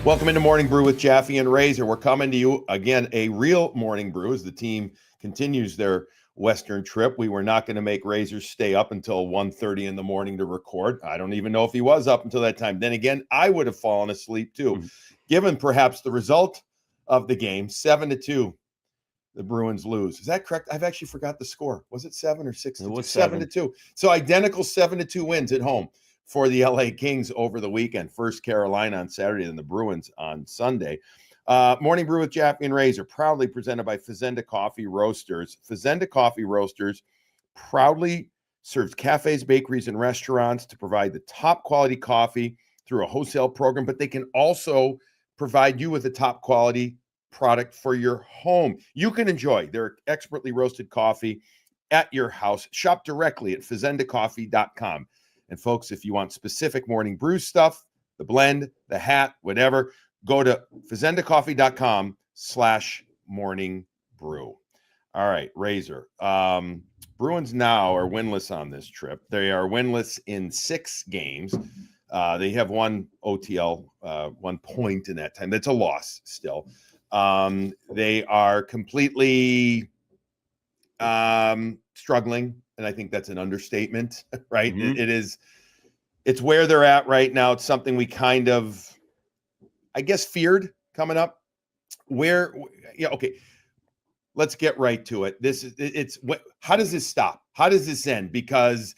Welcome into Morning Brew with Jaffe and Razor. We're coming to you again, a real Morning Brew as the team continues their Western trip. We were not going to make Razor stay up until 1:30 in the morning to record. I don't even know if he was up until that time. Then again, I would have fallen asleep too, given perhaps the result of the game, 7-2. The Bruins lose. Is that correct? I've actually forgot the score. Was it 7 or 6? It was 7-2. So identical 7-2 wins at home for the LA Kings over the weekend. First Carolina on Saturday and the Bruins on Sunday. Morning Brew with Jaffe and Razor, proudly presented by Fazenda Coffee Roasters. Fazenda Coffee Roasters proudly serves cafes, bakeries, and restaurants to provide the top quality coffee through a wholesale program, but they can also provide you with a top quality product for your home. You can enjoy their expertly roasted coffee at your house. Shop directly at fazendacoffee.com. And folks, if you want specific Morning Brew stuff, the blend, the hat, whatever, go to fazendacoffee.com/morning brew. All right, Razor. Bruins now are winless on this trip. They are winless in 6 games. They have one OTL, 1 point in that time. That's a loss still. They are completely struggling. And I think that's an understatement, right? Mm-hmm. It's where they're at right now. It's something we kind of, I guess, feared coming up. Okay, let's get right to it. How does this stop? How does this end? Because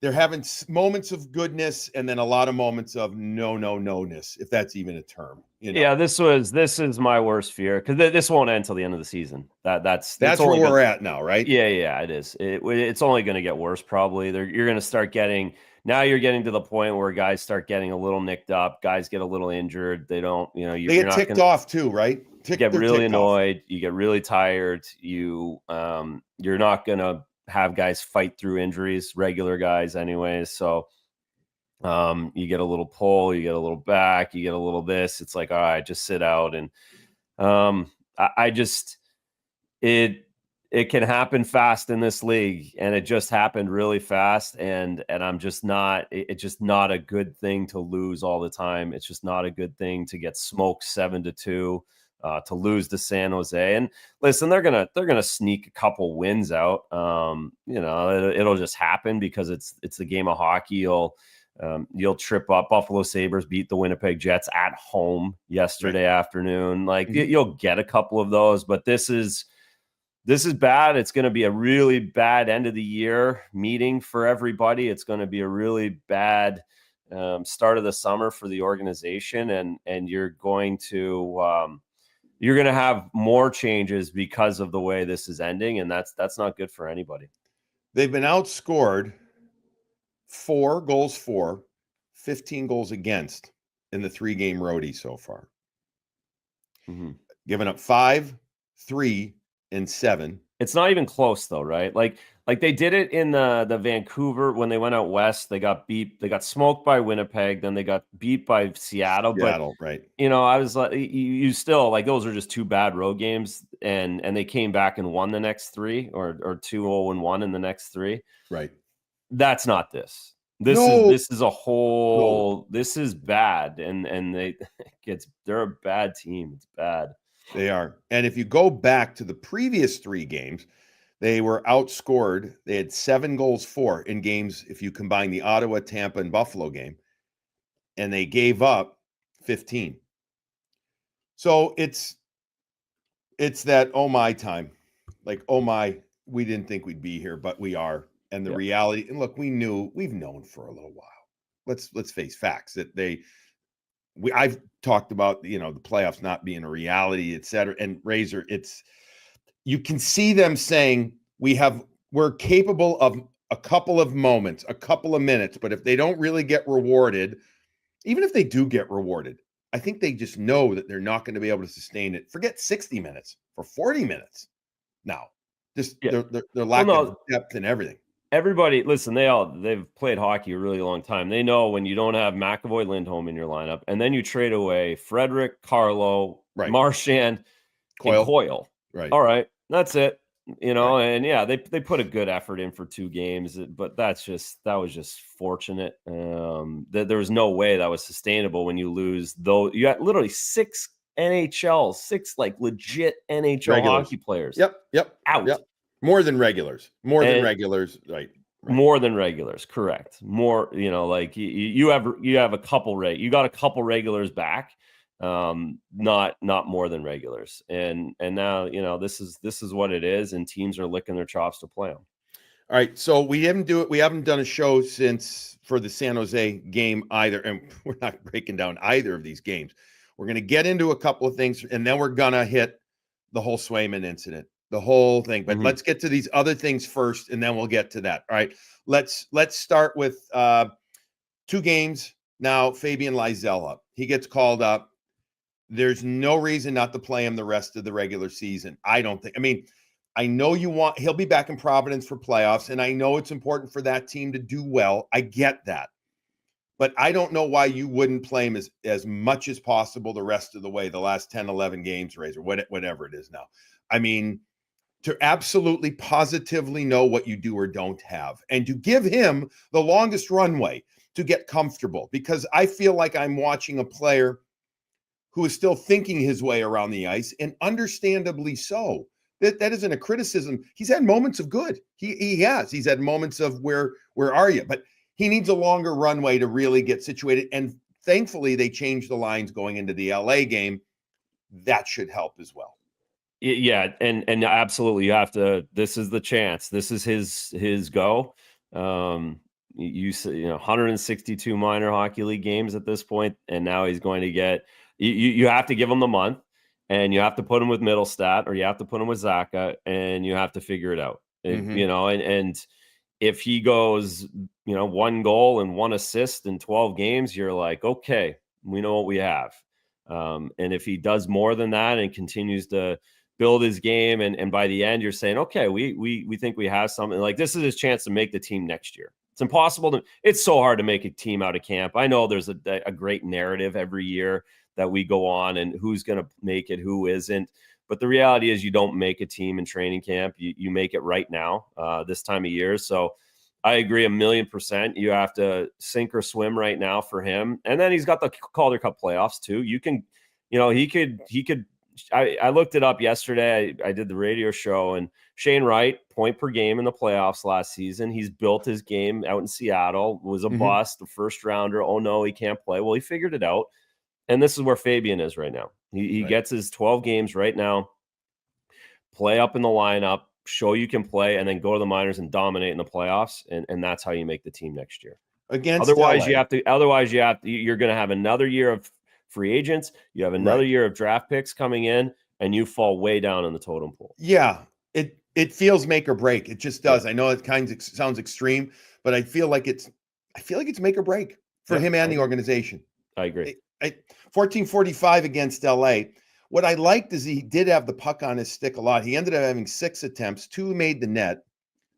they're having moments of goodness and then a lot of moments of no-ness, if that's even a term. Yeah, this is my worst fear because this won't end until the end of the season. That's where we're at now, right? Yeah, it is. It's only going to get worse probably. You're going to start getting to the point where guys start getting a little nicked up. Guys get a little injured. They don't, they get ticked off too, right? You get really annoyed. You get really tired. You're not going to have guys fight through injuries, regular guys anyways. So you get a little pull, you get a little back, you get a little this. It's like, all right, just sit out. And it can happen fast in this league, and it just happened really fast. And I'm just not. It's just not a good thing to lose all the time. It's just not a good thing to get smoked 7-2, to lose to San Jose. And listen, they're gonna sneak a couple wins out. It'll just happen because it's the game of hockey. You'll trip up. Buffalo Sabres beat the Winnipeg Jets at home yesterday afternoon. You'll get a couple of those, but this is bad. It's going to be a really bad end of the year meeting for everybody. It's going to be a really bad start of the summer for the organization, and you're going to have more changes because of the way this is ending, and that's not good for anybody. They've been outscored 4 goals for, 15 goals against in the 3-game roadie so far. Giving up 5, 3, and 7. It's not even close though, right? Like they did it in the Vancouver when they went out west. They got beat. They got smoked by Winnipeg. Then they got beat by Seattle. Right. I was like, you still like those are just 2 bad road games, and they came back and won the next 3, or 2-0-1 in the next 3. Right. That's not this. This is a whole. This is bad, and they're a bad team. It's bad. They are. And if you go back to the previous 3 games, they were outscored. They had 7 goals for in games if you combine the Ottawa, Tampa, and Buffalo game, and they gave up 15. So it's that oh my time, like oh my, we didn't think we'd be here, but we are. And the reality, and look, we've known for a little while. Let's face facts that I've talked about, the playoffs not being a reality, et cetera. And Razor, you can see them saying we're capable of a couple of moments, a couple of minutes, but if they don't really get rewarded, even if they do get rewarded, I think they just know that they're not going to be able to sustain it. Forget 60 minutes for 40 minutes now. Just their lack of depth and everything. Everybody, listen, they've played hockey a really long time. They know when you don't have McAvoy, Lindholm in your lineup, and then you trade away Frederick, Carlo, Marchand, Coyle. Right. All right. That's it. And yeah, they put a good effort in for 2 games, but that was just fortunate. There was no way that was sustainable when you lose, though. You got literally 6 like legit NHL Regulars. hockey players Yep. out. More than regulars. Right. More than regulars, correct. More, like you have a couple you got a couple regulars back, not more than regulars. And now, this is what it is, and teams are licking their chops to play them. All right, so we haven't done a show since for the San Jose game either, and we're not breaking down either of these games. We're going to get into a couple of things, and then we're going to hit the whole Swayman incident, the whole thing. But let's get to these other things first, and then we'll get to that. All right, let's start with 2 games now. Fabian Lysell up. He gets called up. There's no reason not to play him the rest of the regular season. I don't think. I mean, I know he'll be back in Providence for playoffs, and I know it's important for that team to do well. I get that. But I don't know why you wouldn't play him as much as possible the rest of the way, the last 10, 11 games, Razor, whatever it is now. I mean, to absolutely positively know what you do or don't have, and to give him the longest runway to get comfortable, because I feel like I'm watching a player who is still thinking his way around the ice, and understandably so. That isn't a criticism. He's had moments of good. He has. He's had moments of where are you? But he needs a longer runway to really get situated. And thankfully, they changed the lines going into the LA game. That should help as well. Yeah, and absolutely, you have to. This is the chance. This is his go. You 162 minor hockey league games at this point, and now he's going to get. You have to give him the month. And you have to put him with Middlestat, or you have to put him with Zaka, and you have to figure it out. And if he goes, 1 goal and 1 assist in 12 games, you're like, okay, we know what we have. And if he does more than that and continues to build his game, and by the end you're saying, okay, we think we have something, like this is his chance to make the team next year. It's impossible it's so hard to make a team out of camp. I know there's a great narrative every year that we go on and who's going to make it, who isn't. But the reality is you don't make a team in training camp. You make it right now, this time of year. So I agree 1,000,000%. You have to sink or swim right now for him. And then he's got the Calder Cup playoffs too. You can, he could, I looked it up yesterday. I did the radio show, and Shane Wright, point per game in the playoffs last season. He's built his game out in Seattle, was a bust, the first rounder. Oh no, he can't play. Well, he figured it out. And this is where Fabian is right now. He gets his 12 games right now, play up in the lineup, show you can play, and then go to the minors and dominate in the playoffs. And that's how you make the team next year. Otherwise, you're going to have another year of free agents. You have another year of draft picks coming in, and you fall way down in the totem pole. Yeah, it feels make or break. It just does. Yeah. I know it kind of sounds extreme, but I feel like it's make or break for him and the organization. I agree. 14:45 against LA. What I liked is he did have the puck on his stick a lot. He ended up having 6 attempts, 2 made the net.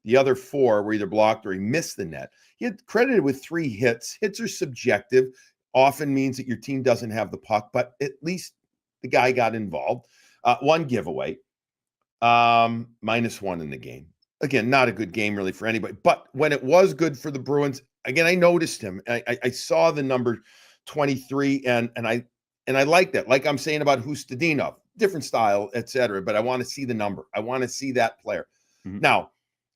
The other 4 were either blocked or he missed the net. He had credited with 3 hits. Hits are subjective. Often means that your team doesn't have the puck, but at least the guy got involved. 1 giveaway, -1 in the game. Again, not a good game really for anybody. But when it was good for the Bruins, again, I noticed him. I saw the number 23, and I like that. Like I'm saying about Hustadinov, different style, etc. But I want to see the number. I want to see that player. Now,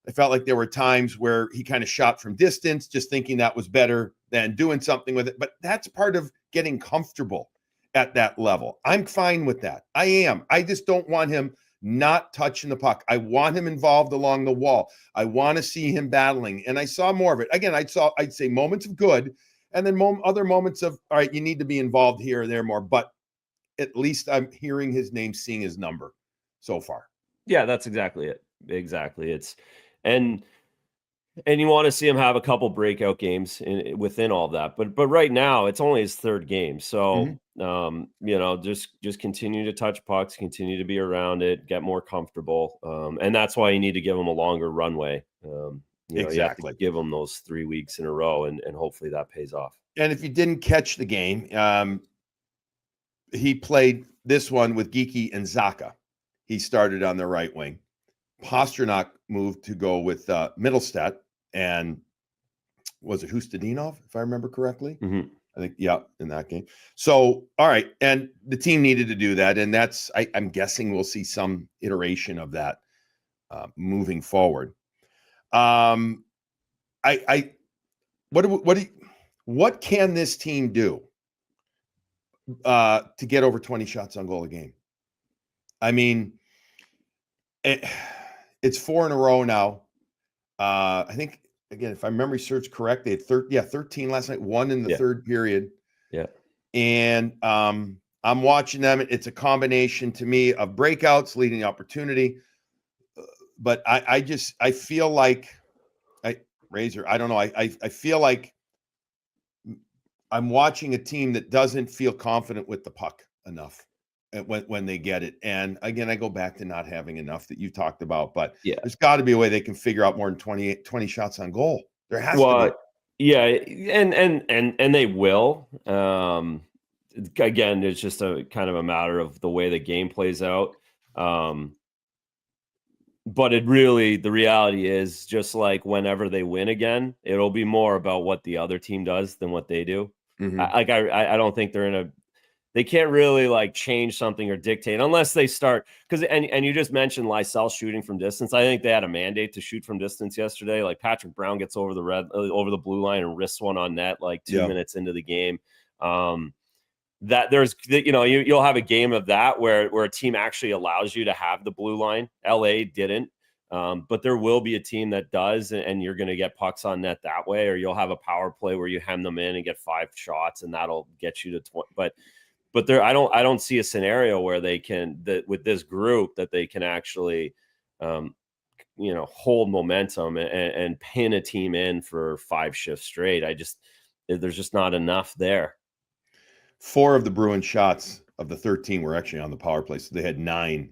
I felt like there were times where he kind of shot from distance, just thinking that was better than doing something with it. But that's part of getting comfortable at that level. I'm fine with that. I am. I just don't want him not touching the puck. I want him involved along the wall. I want to see him battling. And I saw more of it. Again, I'd say moments of good, and then other moments of, all right, you need to be involved here or there more. But at least I'm hearing his name, seeing his number so far. Yeah, that's exactly it. Exactly. And you want to see him have a couple breakout games within all that. But right now, it's only his 3rd game. So, just continue to touch pucks, continue to be around it, get more comfortable. And that's why you need to give him a longer runway. You have to give him those 3 weeks in a row, and hopefully that pays off. And if you didn't catch the game, he played this one with Geekie and Zaka. He started on the right wing. Pasternak moved to go with Middlestat, and was it Hustadinov, if I remember correctly? Mm-hmm. I think, yeah, in that game. So, all right. And the team needed to do that. And that's, I'm guessing we'll see some iteration of that moving forward. What can this team do to get over 20 shots on goal a game? I mean, it's 4 in a row now. I think, again, if my memory serves correct, they had 13 last night, 1 in the third period. Yeah. And I'm watching them. It's a combination to me of breakouts leading to opportunity. But I feel like Razor, I don't know. I feel like I'm watching a team that doesn't feel confident with the puck enough when they get it. And again, I go back to not having enough that you talked about, but there's got to be a way they can figure out more than 20 shots on goal. There has to be. Yeah, and they will. Again, it's just a kind of a matter of the way the game plays out. But the reality is, just like whenever they win again, it'll be more about what the other team does than what they do. Mm-hmm. I don't think they can't really like change something or dictate unless they start, because and you just mentioned Lysell shooting from distance. I think they had a mandate to shoot from distance yesterday. Like Patrick Brown gets over the blue line and risks one on net like 2 minutes into the game. That there's, you'll have a game of that where a team actually allows you to have the blue line. LA didn't, but there will be a team that does, and you're going to get pucks on net that way, or you'll have a power play where you hem them in and get 5 shots, and that'll get you to 20. But there, I don't see a scenario where they can, that with this group, that they can actually, hold momentum and pin a team in for 5 shifts straight. There's just not enough there. 4 of the Bruins shots of the 13 were actually on the power play. So they had 9.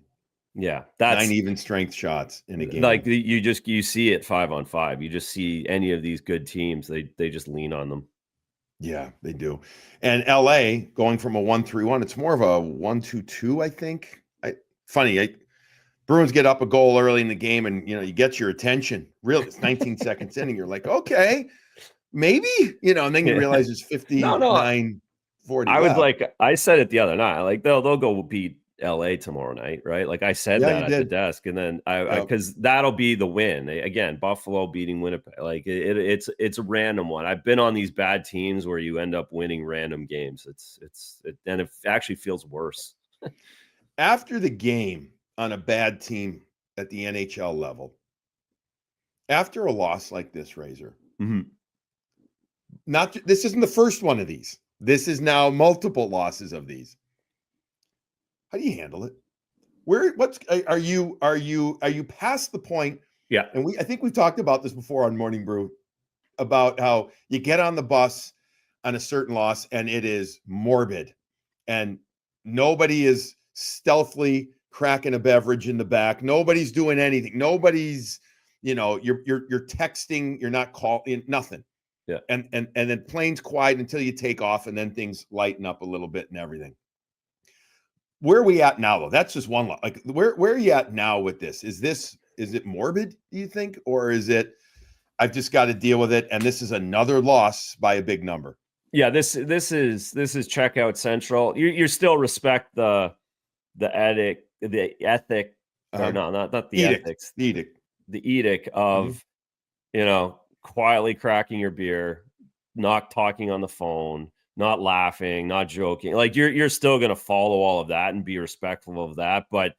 Yeah. That's 9 even strength shots in a game. Like you see it 5-on-5. You just see any of these good teams, they just lean on them. Yeah, they do. And LA going from a 1-3-1, it's more of a 1-2-2, I think. Bruins get up a goal early in the game, and you get your attention. Really, it's 19 seconds in, and you're like, okay, maybe, and then you realize it's 59. 40 I was left. like, I said it the other night. Like they'll go beat LA tomorrow night, right? Like I said that at the desk, and then because that'll be the win. Again, Buffalo beating Winnipeg. Like it's a random one. I've been on these bad teams where you end up winning random games. And it actually feels worse. After the game on a bad team at the NHL level, after a loss like this, Razor, this isn't the first one of these. This is now multiple losses of these. How do you handle it? Are you past the point? Yeah. And I think we've talked about this before on Morning Brew, about how you get on the bus on a certain loss and it is morbid, and nobody is stealthily cracking a beverage in the back. Nobody's doing anything. Nobody's, you're texting, you're not calling, nothing. Yeah. And then plane's quiet until you take off, and then things lighten up a little bit and everything. Where are we at now, though? That's just one. Like, where are you at now with this? Is it morbid, do you think? Or is it, I've just got to deal with it, and this is another loss by a big number? Yeah, this is checkout central. You still respect the ethic, or no, not the ethics. The edict of, quietly cracking your beer, not talking on the phone, not laughing, not joking. Like you're still going to follow all of that and be respectful of that. But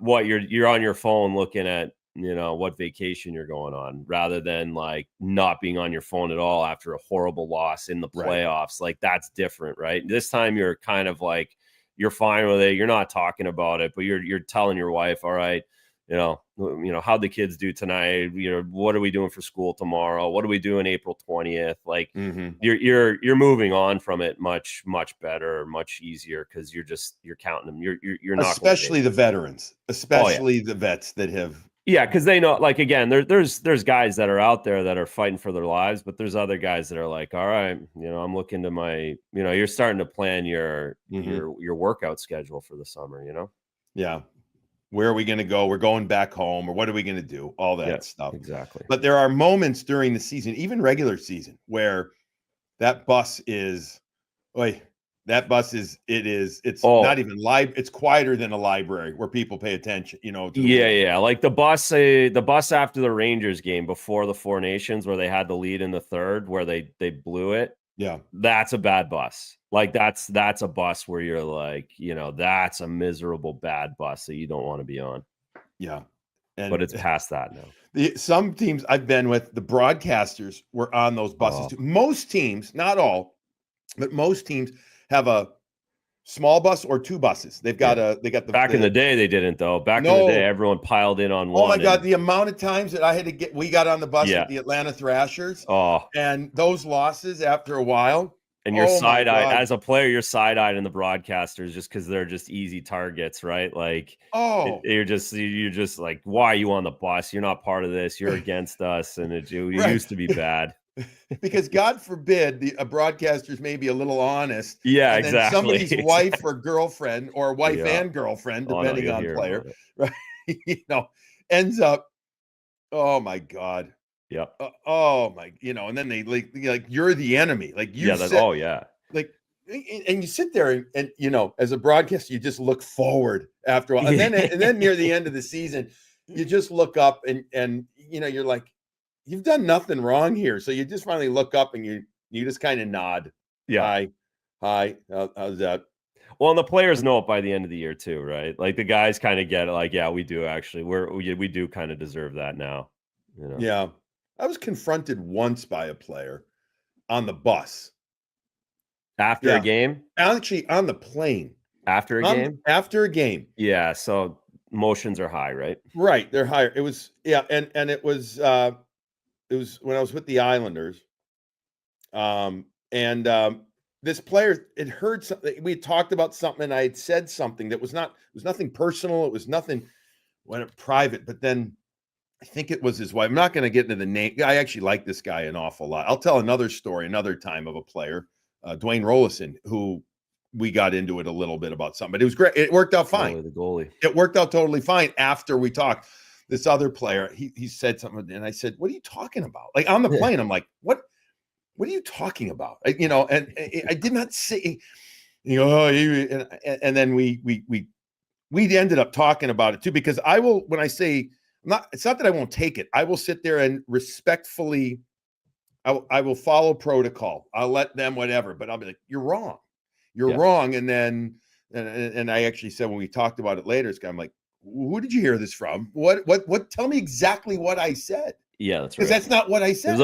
what you're on your phone looking at, what vacation you're going on, rather than like not being on your phone at all after a horrible loss in the playoffs. Right. Like that's different, right? This time you're kind of like, you're fine with it. You're not talking about it, but you're telling your wife, all right, how'd the kids do tonight? What are we doing for school tomorrow? What are we doing April 20th? Like you're moving on from it much, much better, much easier, because you're counting them. You're not, especially the veterans, the vets that have. Yeah, because they know, like, again, there's guys that are out there that are fighting for their lives, but there's other guys that are like, all right, I'm looking to my, you're starting to plan your workout schedule for the summer, Yeah. Where are we going to go? We're going back home, or what are we going to do? All that stuff. Exactly. But there are moments during the season, even regular season, where that bus is, it's not even live. It's quieter than a library where people pay attention, to the Yeah. Like the bus after the Rangers game before the Four Nations, where they had the lead in the third, where they blew it. Yeah. That's a bad bus. Like that's a bus where you're like, that's a miserable bad bus that you don't want to be on. Yeah. But it's past that now. Some teams I've been with, the broadcasters were on those buses too. Most teams, not all, but most teams have a small bus or two buses. They got the back in the day they didn't though. Back in the day everyone piled in on one. Oh my God, the amount of times that we got on the bus with the Atlanta Thrashers. And those losses after a while. And you're side-eyed as a player, you're side-eyed in the broadcasters just because they're just easy targets, right? Like, you're just like, why are you on the bus? You're not part of this. You're against us, and it used to be bad. Because God forbid a broadcaster's maybe a little honest. Yeah, and then exactly. Somebody's wife or girlfriend, or wife and girlfriend, depending on player, right? Ends up. Oh my God. Yeah. And then they like you're the enemy. Like you. Like, and you sit there and as a broadcaster, you just look forward after a while, and then near the end of the season, you just look up and you're like, you've done nothing wrong here, so you just finally look up and you just kind of nod. Yeah. Hi. How's that? Well, and the players know it by the end of the year too, right? Like the guys kind of get it. Like, yeah, we do actually. We do kind of deserve that now. Yeah. I was confronted once by a player on the bus. After a game? Actually, on the plane. After a game? After a game. Yeah, so emotions are high, right? Right, they're higher. It was and it was when I was with the Islanders. This player had heard something. We had talked about something, and I had said something that was nothing personal. It was nothing private, but then I think it was his wife. I'm not going to get into the name. I actually like this guy an awful lot. I'll tell another story another time of a player, Dwayne Rollison, who we got into it a little bit about something, but it was great. It worked out fine. The goalie. It worked out totally fine after we talked. This other player, he said something, and I said, "What are you talking about?" Like on the plane, I'm like, "What are you talking about?" And I did not say, and then we ended up talking about it too, because I will, when I say, it's not that I won't take it. I will sit there and respectfully, I will follow protocol. I'll let them whatever, but I'll be like, "You're wrong. You're wrong." And then, and I actually said, when we talked about it later, I'm like, "Who did you hear this from? What? Tell me exactly what I said." Yeah, that's right. Because that's not what I said.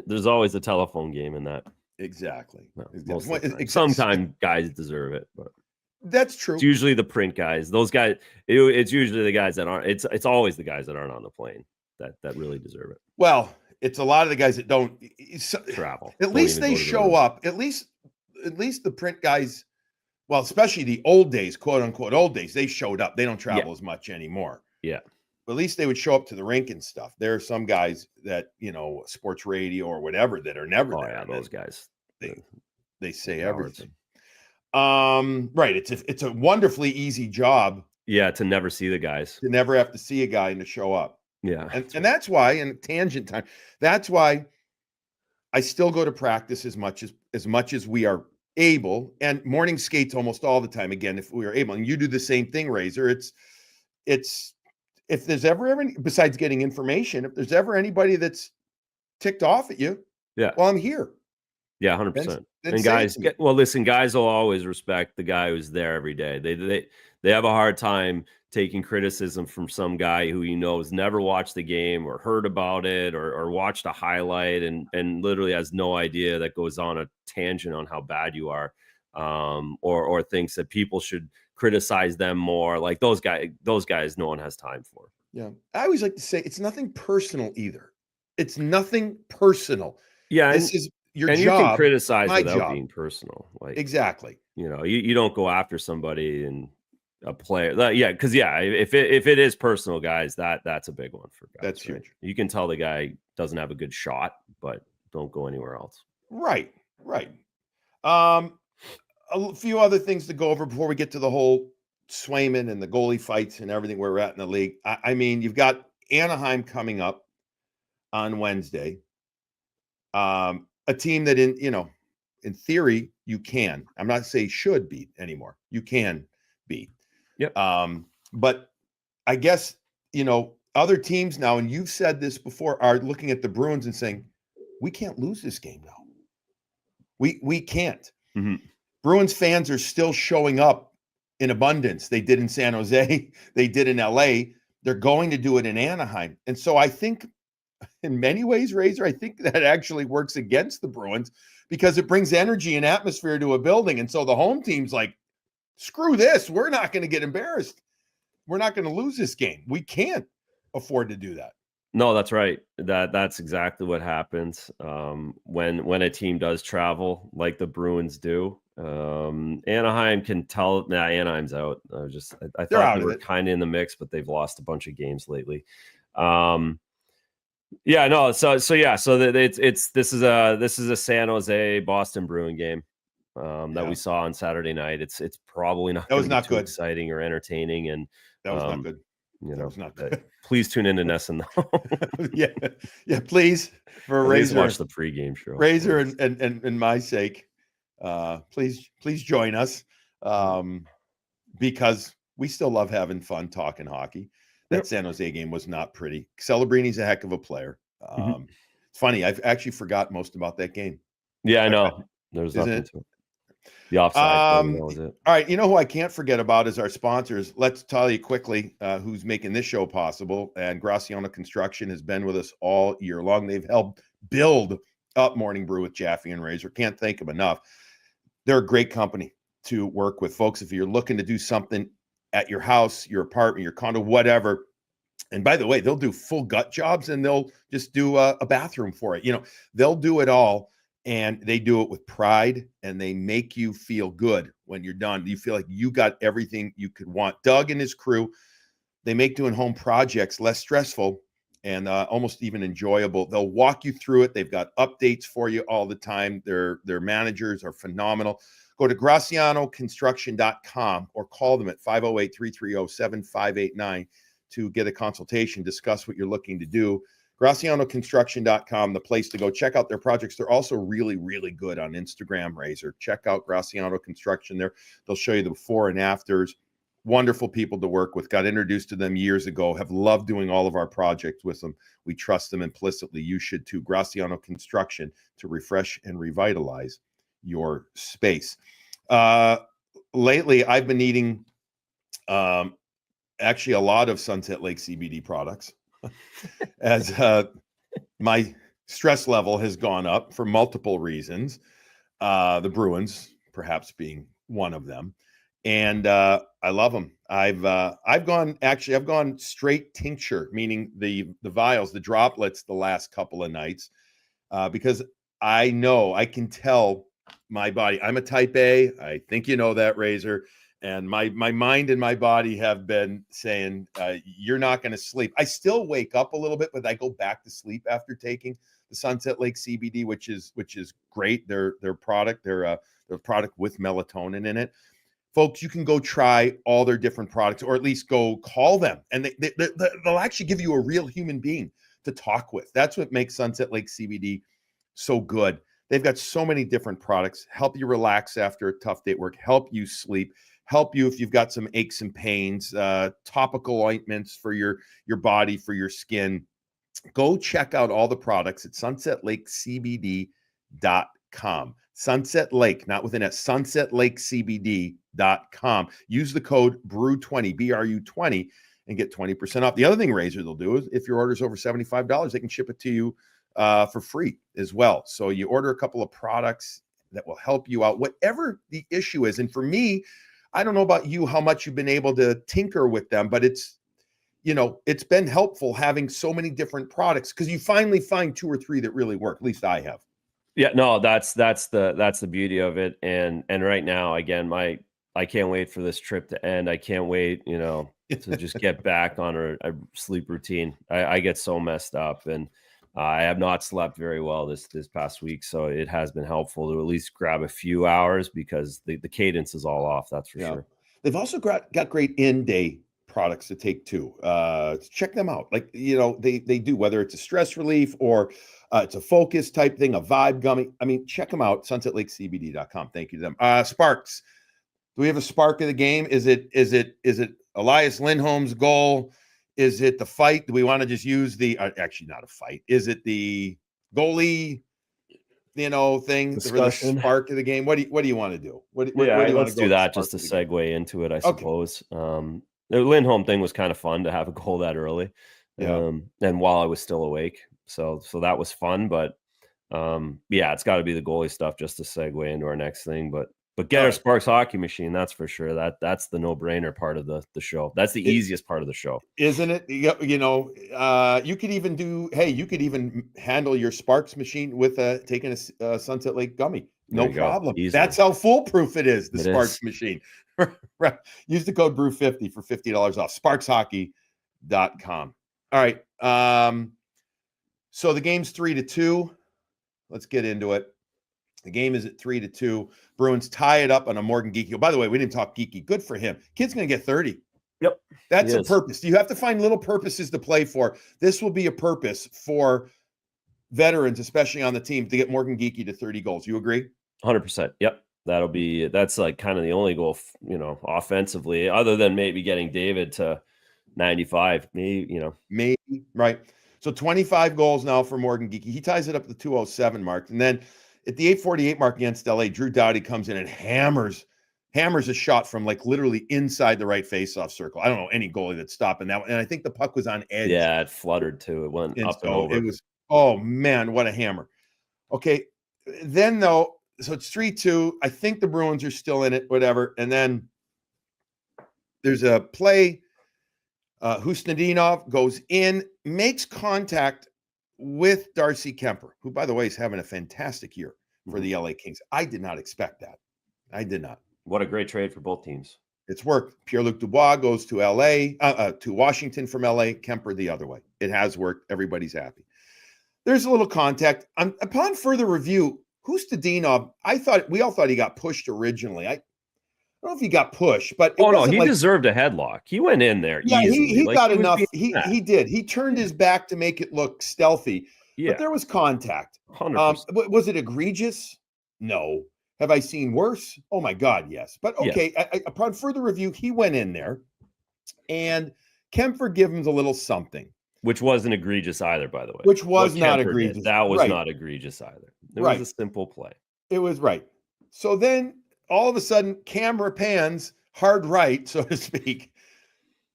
There's always a telephone game in that. Exactly. No, sometimes guys deserve it, but that's true. It's usually the print guys. Those guys. It's usually the guys that aren't. It's always the guys that aren't on the plane that really deserve it. Well, it's a lot of the guys that don't travel. At least they show up. At least the print guys. Well, especially the old days, quote unquote old days, they showed up. They don't travel as much anymore. Yeah. But at least they would show up to the rink and stuff. There are some guys that, sports radio or whatever, that are never there. Yeah, those guys. They say everything. Right. It's a wonderfully easy job. Yeah, to never see the guys. To never have to see a guy and to show up. Yeah. And that's why, in tangent time, that's why I still go to practice as much as we are able, and morning skates almost all the time, again, if we are able. And you do the same thing, Razor. It's if there's ever any, besides getting information, if there's ever anybody that's ticked off at you, well, I'm here. Yeah, 100%. And guys, listen, guys will always respect the guy who's there every day. They have a hard time taking criticism from some guy who has never watched the game or heard about it or watched a highlight and literally has no idea, that goes on a tangent on how bad you are, or thinks that people should criticize them more. Like those guys no one has time for. Yeah. I always like to say it's nothing personal either. It's nothing personal. Yeah. This is your job. You can criticize my without job. being personal. Like exactly. You don't go after somebody and a player. Because if it is personal, guys, that's a big one for guys. That's right? huge. You can tell the guy doesn't have a good shot, but don't go anywhere else. Right. A few other things to go over before we get to the whole Swayman and the goalie fights and everything where we're at in the league. I mean, you've got Anaheim coming up on Wednesday. A team that in theory, you can. I'm not saying should beat anymore. You can beat. Yep. But I guess, other teams now, and you've said this before, are looking at the Bruins and saying, we can't lose this game now. We can't. Mm-hmm. Bruins fans are still showing up in abundance. They did in San Jose. They did in LA. They're going to do it in Anaheim. And so I think in many ways, Razor, I think that actually works against the Bruins because it brings energy and atmosphere to a building. And so the home team's like, screw this. We're not going to get embarrassed. We're not going to lose this game. We can't afford to do that. No, that's right. That's exactly what happens when a team does travel like the Bruins do. Anaheim can tell. Nah, Anaheim's out. I thought they were kind of in the mix, but they've lost a bunch of games lately. Yeah, no. So this is a San Jose Boston Bruin game that we saw on Saturday night. It's probably not. That was not good. Exciting or entertaining, and that was not good. That was not good. Please tune into Nesson. yeah. Please for Razor, watch the pregame show. Razor and my sake, please join us because we still love having fun talking hockey. That San Jose game was not pretty. Celebrini a heck of a player. It's funny. I've actually forgot most about that game. Yeah, I know. There's nothing to it. The offside thing, that was it. All right. You know who I can't forget about is our sponsors. Let's tell you quickly who's making this show possible. And Graciano Construction has been with us all year long. They've helped build up Morning Brew with Jaffe and Razor. Can't thank them enough. They're a great company to work with, folks. If you're looking to do something at your house, your apartment, your condo, whatever. And by the way, they'll do full gut jobs and they'll just do a bathroom for it. They'll do it all. And they do it with pride, and they make you feel good when you're done. You feel like you got everything you could want. Doug and his crew, they make doing home projects less stressful and almost even enjoyable. They'll walk you through it. They've got updates for you all the time. Their managers are phenomenal. Go to GracianoConstruction.com or call them at 508-330-7589 to get a consultation, discuss what you're looking to do. GracianoConstruction.com, the place to go. Check out their projects. They're also really, really good on Instagram, Razor. Check out Graciano Construction there. They'll show you the before and afters. Wonderful people to work with. Got introduced to them years ago. Have loved doing all of our projects with them. We trust them implicitly. You should too. Graciano Construction to refresh and revitalize your space. Lately, I've been eating actually a lot of Sunset Lake CBD products. As my stress level has gone up for multiple reasons, the Bruins perhaps being one of them, and I love them. I've gone straight tincture, meaning the vials, the droplets, the last couple of nights, because I know I can tell my body. I'm a type A. I think you know that, Razor. And my mind and my body have been saying, you're not going to sleep. I still wake up a little bit, but I go back to sleep after taking the Sunset Lake CBD, which is great. Their product, their product with melatonin in it. Folks, you can go try all their different products, or at least go call them, and they'll actually give you a real human being to talk with. That's what makes Sunset Lake CBD so good. They've got so many different products, help you relax after a tough day at work, help you sleep, help you if you've got some aches and pains, topical ointments for your body, for your skin. Go check out all the products at sunsetlakecbd.com. Sunset Lake, not with an S, sunsetlakecbd.com. Use the code BREW20, BRU20, and get 20% off. The other thing Razor they'll do is if your order is over $75, they can ship it to you for free as well. So you order a couple of products that will help you out, whatever the issue is. And for me, I don't know about you, how much you've been able to tinker with them, but it's been helpful having so many different products because you finally find 2 or 3 that really work. At least I have. Yeah, no, that's the beauty of it. And right now, again, I can't wait for this trip to end. I can't wait, to just get back on a sleep routine. I get so messed up, and I have not slept very well this past week. So it has been helpful to at least grab a few hours because the cadence is all off. That's for sure. They've also got great in-day products to take too. Check them out. Like, they do, whether it's a stress relief or it's a focus type thing, a vibe gummy. I mean, check them out, sunsetlakecbd.com. Thank you to them. Sparks. Do we have a spark of the game? Is it Elias Lindholm's goal? Is it the fight? Do we want to just use actually not a fight? Is it the goalie, thing, Discussion. the spark of the game? What do you want to do? What do you let's want to do that just to segue into it, I suppose. The Lindholm thing was kind of fun to have a goal that early. Yeah. And while I was still awake. So that was fun, but it's got to be the goalie stuff just to segue into our next thing. But get our Sparks hockey machine, that's for sure. That's the no-brainer part of the show. That's the easiest part of the show, isn't it? You could even handle your Sparks machine with taking a Sunset Lake gummy. No problem. That's how foolproof it is. The Sparks machine. Use the code BREW50 for $50 off. SparksHockey.com. All right. So the game's 3-2. Let's get into it. The game is at 3-2. Bruins tie it up on a Morgan Geekie. By the way, we didn't talk Geekie. Good for him. Kid's going to get 30. Yep. That's a purpose. You have to find little purposes to play for. This will be a purpose for veterans, especially on the team, to get Morgan Geekie to 30 goals. You agree? 100%. Yep. That's like kind of the only goal, offensively, other than maybe getting David to 95, maybe, right. So 25 goals now for Morgan Geekie. He ties it up to the 207 mark. And then at the 848 mark against LA, Drew Doughty comes in and hammers a shot from like literally inside the right faceoff circle. I don't know any goalie that's stopping that one. And I think the puck was on edge. Yeah, it fluttered too. It went up and over. It was, oh man, what a hammer. Okay. Then though, so it's 3-2. I think the Bruins are still in it, whatever. And then there's a play. Husnudinov goes in, makes contact with Darcy Kuemper, who, by the way, is having a fantastic year for the LA Kings. I did not expect that. I did not. What a great trade for both teams. It's worked. Pierre-Luc Dubois goes to to Washington from LA, Kuemper the other way. It has worked. Everybody's happy. There's a little contact. Upon further review, Husnudinov, we all thought he got pushed originally. I don't know if he got pushed, but he deserved a headlock. He went in there. Yeah, easily. he got enough. He did. He turned his back to make it look stealthy. Yeah. But there was contact. 100%. Was it egregious? No. Have I seen worse? Oh my God, yes. But okay, upon further review, he went in there, and Kuemper gave him a little something, which wasn't egregious either, by the way. Which was not egregious. That was not egregious either. It was a simple play. It was right. So then, all of a sudden, camera pans hard right, so to speak,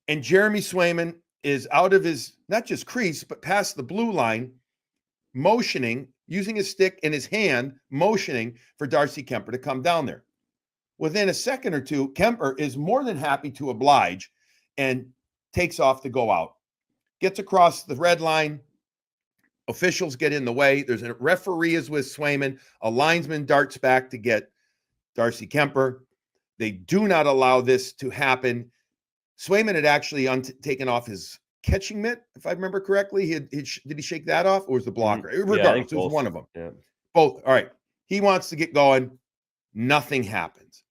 and Jeremy Swayman is out of his, not just crease, but past the blue line, motioning, using his stick in his hand, motioning for Darcy Kuemper to come down there. Within a second or two, Kuemper is more than happy to oblige and takes off to go out. Gets across the red line. Officials get in the way. There's a referee is with Swayman. A linesman darts back to get Darcy Kuemper. They do not allow this to happen. Swayman had actually taken off his catching mitt, if I remember correctly. Did he shake that off, or was the blocker? Regardless, it was one of them. Yeah. Both. All right. He wants to get going. Nothing happens.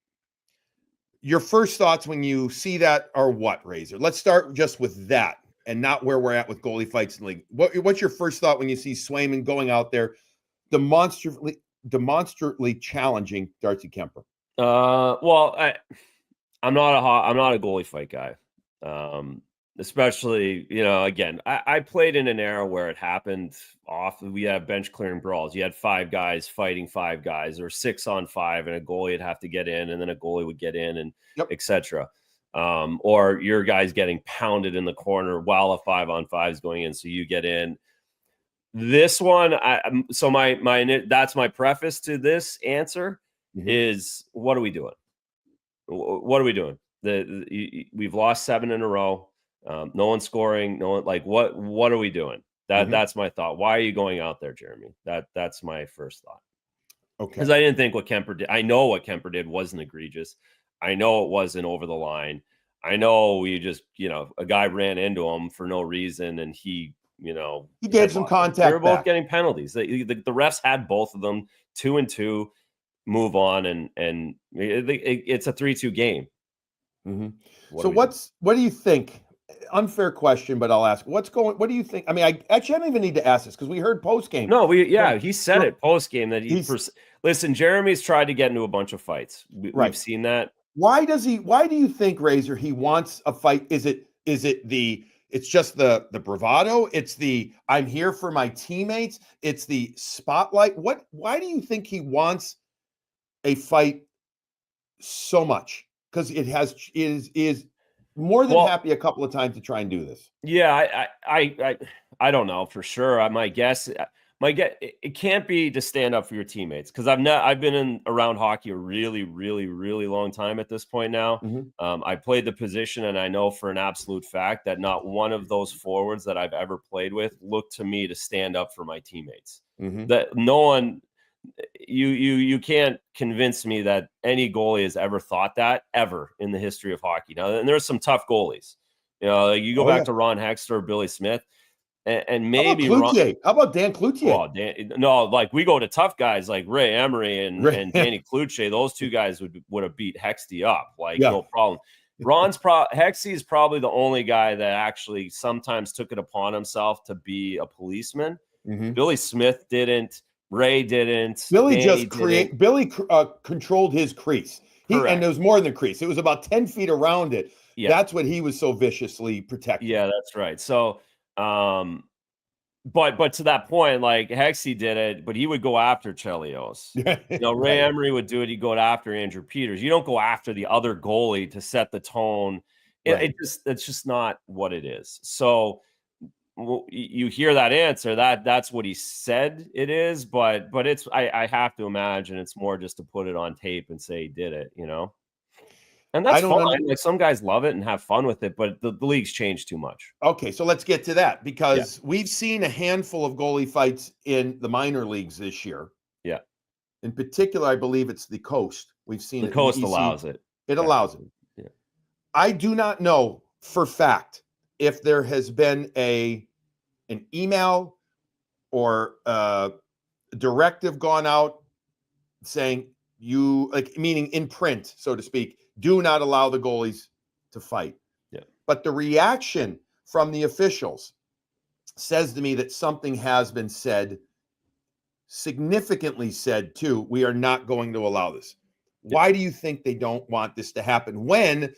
Your first thoughts when you see that are what, Razor? Let's start just with that and not where we're at with goalie fights in the league. What's your first thought when you see Swayman going out there demonstrably challenging Darcy Kuemper? Well, I'm not a goalie fight guy. Especially, again, I played in an era where it happened often. We had bench clearing brawls. You had 5 guys fighting 5 guys, or 6-on-5, and a goalie would have to get in, and then a goalie would get in, and etc. Or your guys getting pounded in the corner while a 5-on-5 is going in, so you get in. This one, that's my preface to this answer is, what are we doing? What are we doing? We've lost 7 in a row. No one's scoring. No one, like, what are we doing? That's my thought. Why are you going out there, Jeremy? That's my first thought. Okay. Because I didn't think what Kuemper did. I know what Kuemper did wasn't egregious. I know it wasn't over the line. I know we just, a guy ran into him for no reason, and he gave some contact. They were both getting penalties. The refs had both of them, 2-2, move on, and it's a 3-2 game. Mhm. What So do we do? what do you think? Unfair question, but I'll ask. What do you think? I mean, I don't even need to ask this because we heard post game No, from he said from it post game that he's listen, Jeremy's tried to get into a bunch of fights. We've right. seen that. Why do you think, Razor, he wants a fight? It's just the bravado? It's the I'm here for my teammates, it's the spotlight. Why do you think he wants a fight so much? Because is more than Well, happy a couple of times to try and do this. yeah, I don't know for sure. My guess, it can't be to stand up for your teammates because I've been around hockey a really, really, really long time at this point now. Mhm, I played the position, and I know for an absolute fact that not one of those forwards that I've ever played with looked to me to stand up for my teammates. mhm. That no one, you can't convince me that any goalie has ever thought that ever in the history of hockey. Now, and there's some tough goalies. Like you go Oh, back yeah. to Ron Hexter or Billy Smith, and How about maybe Ron. Cloutier? How about Dan Cloutier? Well, no, like we go to tough guys like Ray Emery and Right. Danny Cloutier. Those two guys would have beat Hexty up, like Yeah. no problem. Hexy is probably the only guy that actually sometimes took it upon himself to be a policeman. Mhm. Billy Smith didn't. Ray didn't. Billy Danny just didn't. controlled his crease. And there Correct. was more than crease. It was about 10 feet around it. Yeah. That's what he was so viciously protecting. Yeah, that's right. So, but to that point, like Hexy did it, but he would go after Chelios. Ray Right. Emery would do it. He'd go after Andrew Peters. You don't go after the other goalie to set the tone. Right. It's just not what it is. So you hear that answer. That's what he said it is, but it's I have to imagine it's more just to put it on tape and say he did it. And I that's don't fine. under Like some guys love it and have fun with it, but the league's changed too much. Okay, so let's get to that Yeah, because we've seen a handful of goalie fights in the minor leagues this year. yeah. In particular, I believe it's the coast. We've seen The it in the coast EC. allows it, It allows it. technically. Yeah. I do not know for fact if there has been an email or a directive gone out saying meaning in print, so to speak, do not allow the goalies to fight. Yeah. But the reaction from the officials says to me that something has been said, significantly said too. We are not going to allow this. Yeah. Why do you think they don't want this to happen when,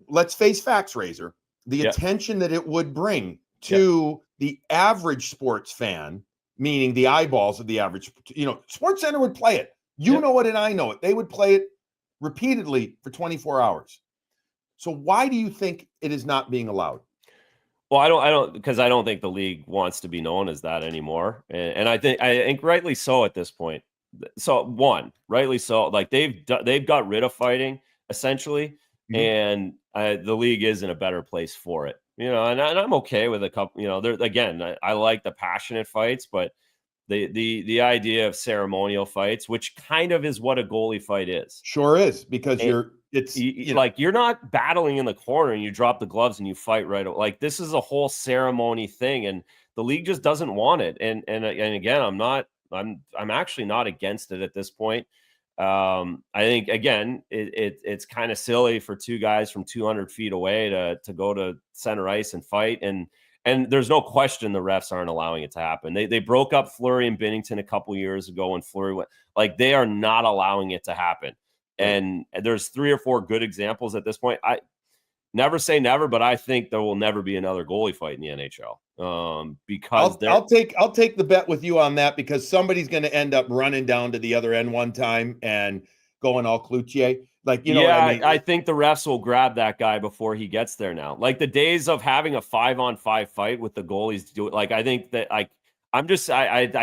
let's face facts, Razor, the Yeah. attention that it would bring Yeah. to the average sports fan, meaning the eyeballs of the average, Sports Center would play it. You Yeah. know it and I know it. They would play it repeatedly for 24 hours. So why do you think it is not being allowed? Well, because I don't think the league wants to be known as that anymore, and I think rightly so at this point. So rightly so. Like they've got rid of fighting essentially, Mhm. and the league is in a better place for it. And I'm okay with a couple. There again, I like the passionate fights, but the idea of ceremonial fights, which kind of is what a goalie fight is. Sure is, because And like you're not battling in the corner and you drop the gloves and you fight right. Like this is a whole ceremony thing, and the league just doesn't want it. And again, I'm actually not against it at this point. I think again, it's kind of silly for two guys from 200 feet away to go to center ice and fight, and there's no question the refs aren't allowing it to happen. They broke up Fleury and Binnington a couple years ago when Fleury went, like they are not allowing it to happen. Right. And there's 3 or 4 good examples at this point. I never say never, but I think there will never be another goalie fight in the NHL. Because I'll take the bet with you on that, because somebody's going to end up running down to the other end one time and going all Cloutier. Like, you know what I mean? I think the refs will grab that guy before he gets there now. Like the days of having a 5-on-5 fight with the goalies do it. Like I think that I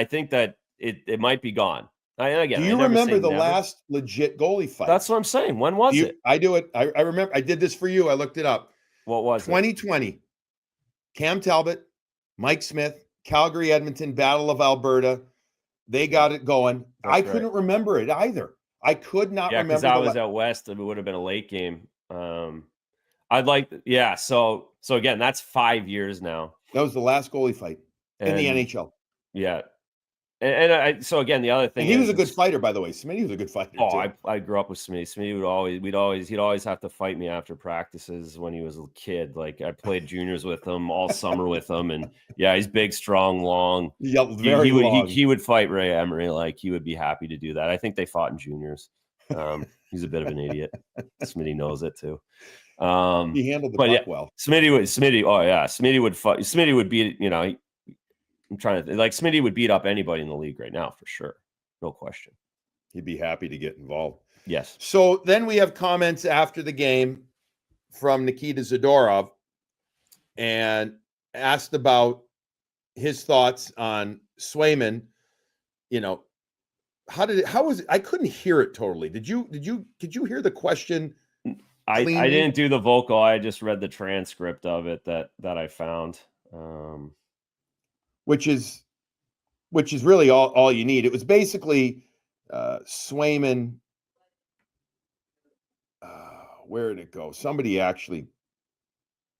think that it might be gone. Do Again, I you never say remember the never. last legit goalie fight? That's what I'm saying. When was it? I do it. I remember. I did this for you. I looked it up. What was it? 2020. Cam Talbot, Mike Smith, Calgary, Edmonton, Battle of Alberta. They got it going. I couldn't remember it either. I could not remember. Yeah, because I was out west. It would have been a late game. So again, that's 5 years now. That was the last goalie fight in the NHL. Yeah. So again, the other thing And he is was a good fighter, by the way. Smitty was a good fighter too. I grew up with Smitty. Smitty he'd always have to fight me after practices when he was a kid. Like I played juniors with him all summer with him, and yeah, he's big, strong, long. Yeah, very long. He would fight Ray Emery. Like he would be happy to do that. I think they fought in juniors. He's a bit of an idiot. Smitty knows it too. He handled the puck well. Smitty. Oh yeah, Smitty would fight. Smitty would beat. I'm trying to like Smitty would beat up anybody in the league right now for sure, no question. He'd be happy to get involved. Yes. So then we have comments after the game from Nikita Zadorov, and asked about his thoughts on Swayman. How was it? I couldn't hear it totally. Did you hear the question? I didn't do the vocal. I just read the transcript of it that I found. Which is really all you need. It was basically Swayman. Where did it go? Somebody actually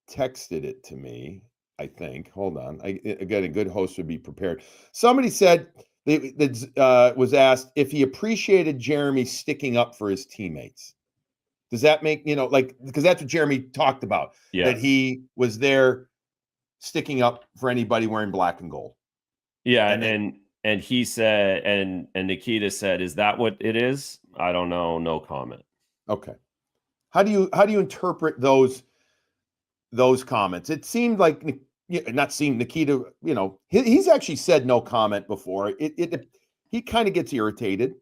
texted it to me, I think. Hold on. Again, a good host would be prepared. Somebody said that was asked if he appreciated Jeremy sticking up for his teammates. Does that make, because that's what Jeremy talked about, that he was there sticking up for anybody wearing black and gold. Yeah, and he said, and Nikita said, "Is that what it is?" I don't know. No comment. Okay. How do you interpret those comments? It seemed like Nikita. He's actually said no comment before. He kind of gets irritated.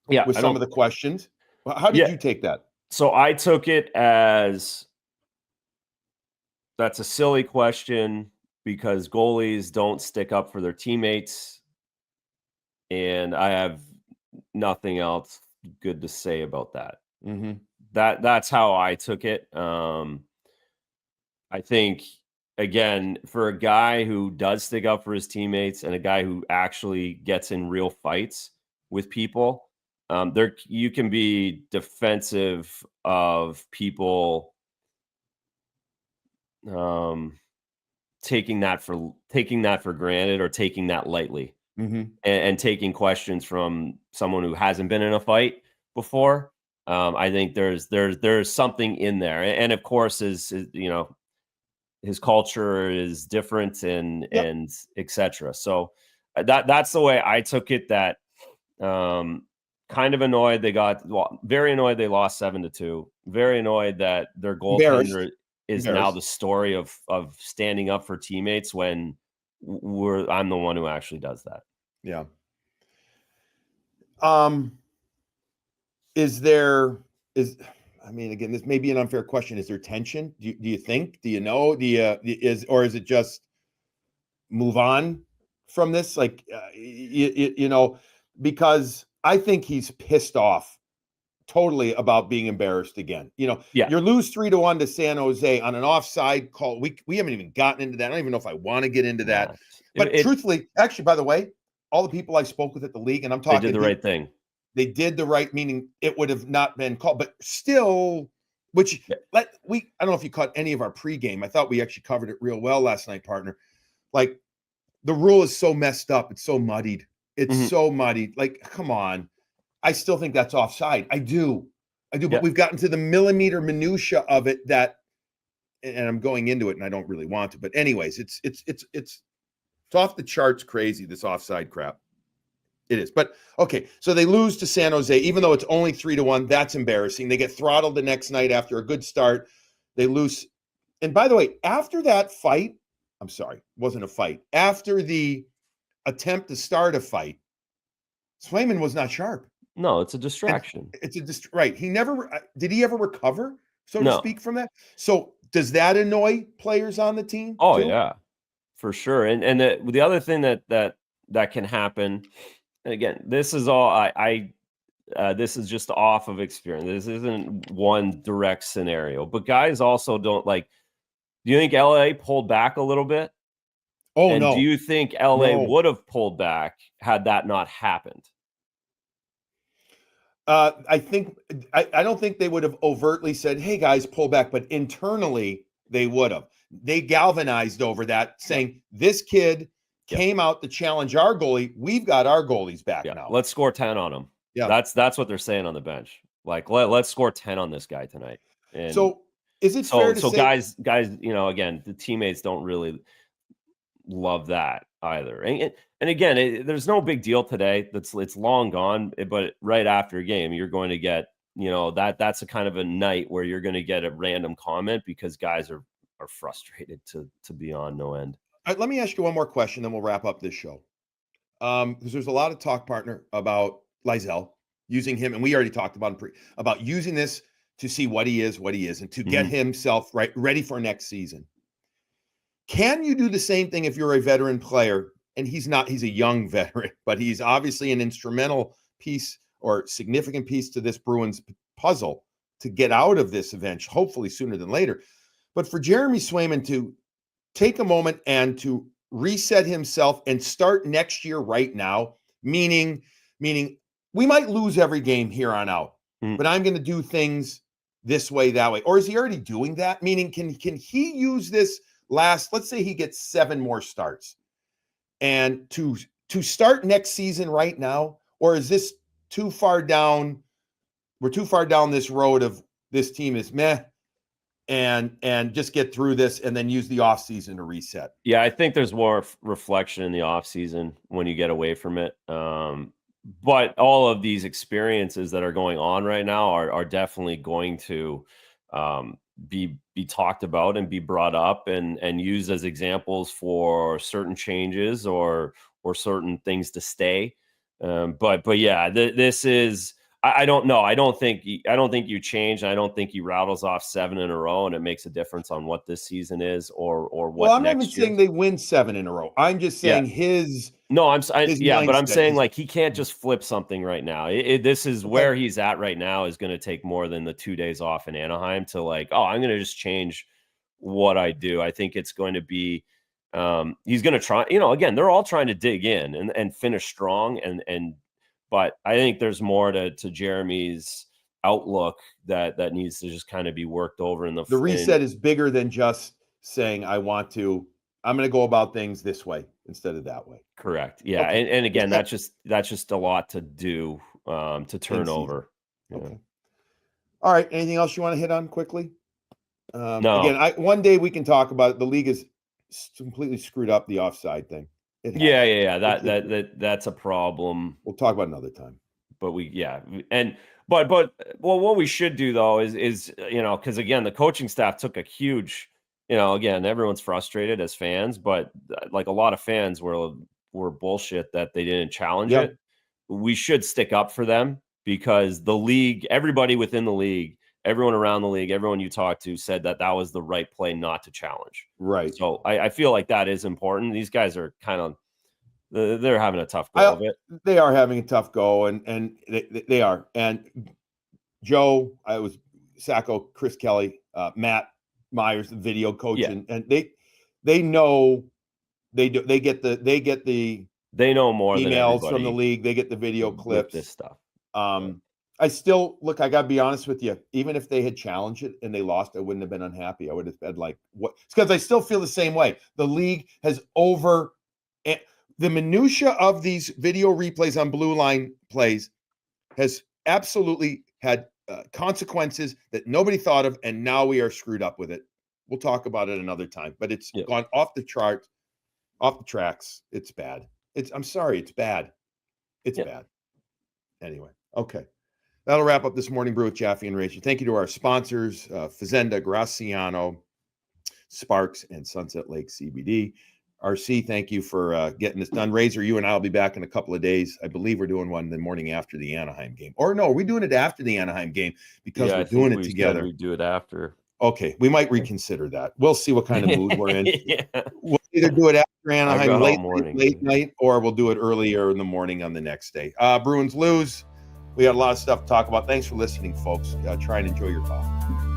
Yeah, with some of the questions. How did you take that? So I took it as that's a silly question, because goalies don't stick up for their teammates, and I have nothing else good to say about that. Mm-hmm. That's how I took it. I think, again, for a guy who does stick up for his teammates and a guy who actually gets in real fights with people, you can be defensive of people taking that for granted or taking that lightly, and taking questions from someone who hasn't been in a fight before. I think there's something in there, and of course, his culture is different, and etc. So that's the way I took it. That kind of annoyed very annoyed they lost 7-2. Very annoyed that their goaltender is now the story of standing up for teammates when I'm the one who actually does that. Yeah. Again, this may be an unfair question. Is there tension? Do you think? Do you know? Or is it just move on from this? Because I think he's pissed off totally about being embarrassed again. You lose 3-1 to San Jose on an offside call. We haven't even gotten into that. I don't even know if I want to get into that. But truthfully, actually, by the way, all the people I spoke with at the league, and I'm talking, they did the right thing. They did the right, meaning it would have not been called, but still, I don't know if you caught any of our pregame. I thought we actually covered it real well last night, partner. Like, the rule is so messed up. It's so muddied. It's so muddied. Like, come on. I still think that's offside. I do. But we've gotten to the millimeter minutia of it and I'm going into it and I don't really want to, but anyways, it's off the charts crazy, this offside crap. It is. But okay, so they lose to San Jose, even though it's only 3-1. That's embarrassing. They get throttled the next night after a good start. They lose. And by the way, after that fight, I'm sorry, it wasn't a fight. After the attempt to start a fight, Swayman was not sharp. No, it's a distraction. Right. He never did. He ever recover, so to speak, from that? So does that annoy players on the team? Oh too? Yeah, for sure. And the other thing that can happen. And again, this is all this is just off of experience. This isn't one direct scenario, but guys also don't do you think LA pulled back a little bit? Oh, no. Do you think LA would have pulled back had that not happened? I don't think they would have overtly said, "Hey guys, pull back," but internally they would have. They galvanized over that, saying this kid came out to challenge our goalie. We've got our goalies back now. Let's score 10 on him. Yeah. That's what they're saying on the bench. Like, let's score 10 on this guy tonight. And so is it fair to say, guys, again, the teammates don't really love that either. And again, there's no big deal today. It's long gone, but right after a game, you're going to get, that's a kind of a night where you're going to get a random comment because guys are frustrated to be on no end. All right, let me ask you one more question, then we'll wrap up this show. Because there's a lot of talk, partner, about Lysell, using him, and we already talked about using this to see what he is, and to get himself ready for next season. Can you do the same thing if you're a veteran player? And he's a young veteran, but he's obviously an instrumental piece or significant piece to this Bruins puzzle to get out of this event, hopefully sooner than later. But for Jeremy Swayman to take a moment and to reset himself and start next year right now, meaning we might lose every game here on out, but I'm going to do things this way, that way. Or is he already doing that? Meaning, can he use this let's say he gets 7 more starts and to start next season right now? Or is this too far down? We're too far down this road of this team is meh, and just get through this and then use the off season to reset. Yeah, I think there's more reflection in the off season when you get away from it. But all of these experiences that are going on right now are definitely going to be talked about and be brought up and used as examples for certain changes or certain things to stay. But yeah, this is. I don't know. I don't think you change. I don't think he rattles off 7 in a row and it makes a difference on what this season is or what. Well, I'm not even saying they win 7 in a row. I'm just saying his. No, but I'm saying like he can't just flip something right now. This is where he's at right now is going to take more than the 2 days off in Anaheim to like, I'm going to just change what I do. I think it's going to be. He's going to try. Again, they're all trying to dig in and finish strong But I think there's more to Jeremy's outlook that needs to just kind of be worked over in the reset is bigger than just saying I'm going to go about things this way instead of that way. Correct. Yeah. Okay. And again, that's just a lot to do to turn over. Okay. All right. Anything else you want to hit on quickly? No. Again, one day we can talk about it. The league is completely screwed up the offside thing. Yeah. That's a problem. We'll talk about it another time. But what we should do though is because again, the coaching staff took a huge, again, everyone's frustrated as fans, but like a lot of fans were bullshit that they didn't challenge it. We should stick up for them because the league, everybody within the league, everyone around the league, everyone you talked to said that was the right play not to challenge. Right. So I feel like that is important. These guys are kind of, they're having a tough go of it. They are having a tough go, and they are. And Joe, Sacco, Chris Kelly, Matt Myers, the video coach, and they know they get the they know more emails from the league. They get the video clips. This stuff. I still look. I got to be honest with you. Even if they had challenged it and they lost, I wouldn't have been unhappy. I would have been like, "What?" It's because I still feel the same way. The league has the minutia of these video replays on blue line plays has absolutely had consequences that nobody thought of, and now we are screwed up with it. We'll talk about it another time. But it's gone off the chart, off the tracks. It's bad. I'm sorry. It's bad. It's bad. Anyway, okay. That'll wrap up this morning brew with Jaffe and Razor. Thank you to our sponsors, Fazenda, Graciano, Sparks, and Sunset Lake CBD. RC, thank you for getting this done. Razor, you and I will be back in a couple of days. I believe we're doing one the morning after the Anaheim game. Or no, are we doing it after the Anaheim game? Because we're doing it together. We do it after. Okay, we might reconsider that. We'll see what kind of mood we're in. We'll either do it after Anaheim late night, or we'll do it earlier in the morning on the next day. Bruins lose. We had a lot of stuff to talk about. Thanks for listening, folks. Try and enjoy your coffee.